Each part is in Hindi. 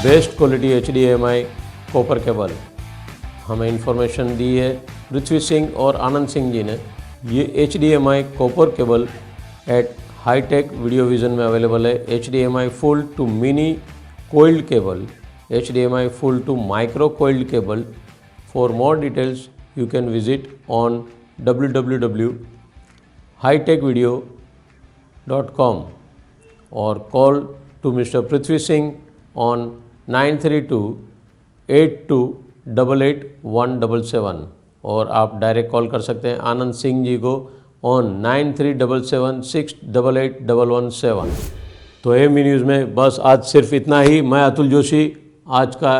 Best quality HDMI copper cable. हमें इन्फॉर्मेशन दी है पृथ्वी सिंह और आनंद सिंह जी ने। ये HDMI copper cable at hitech video vision में अवेलेबल है। HDMI full to mini coiled cable, HDMI full to micro coiled cable. For more details you can visit on www.hitechvideo.com or call to Mr. Prithvi Singh on 9328288177 और आप डायरेक्ट कॉल कर सकते हैं आनंद सिंह जी को ऑन 9377688117। तो AMV न्यूज़ में बस आज सिर्फ इतना ही। मैं अतुल जोशी आज का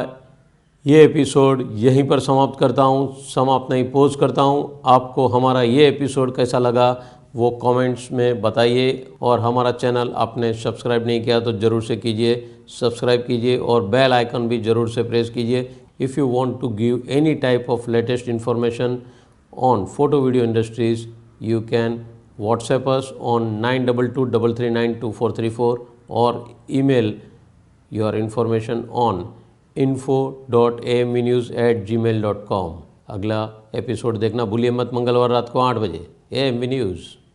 ये एपिसोड यहीं पर समाप्त करता हूँ, समाप्त नहीं पोज करता हूँ। आपको हमारा ये एपिसोड कैसा लगा वो कमेंट्स में बताइए और हमारा चैनल आपने सब्सक्राइब नहीं किया तो ज़रूर से कीजिए, सब्सक्राइब कीजिए और बेल आइकन भी ज़रूर से प्रेस कीजिए। If you want to give any type of latest information on photo video industries you can WhatsApp us on 9223392434 or email your information on info.amvnews@gmail.com। अगला एपिसोड देखना भूलिए मत, मंगलवार रात को 8 बजे AMV न्यूज़।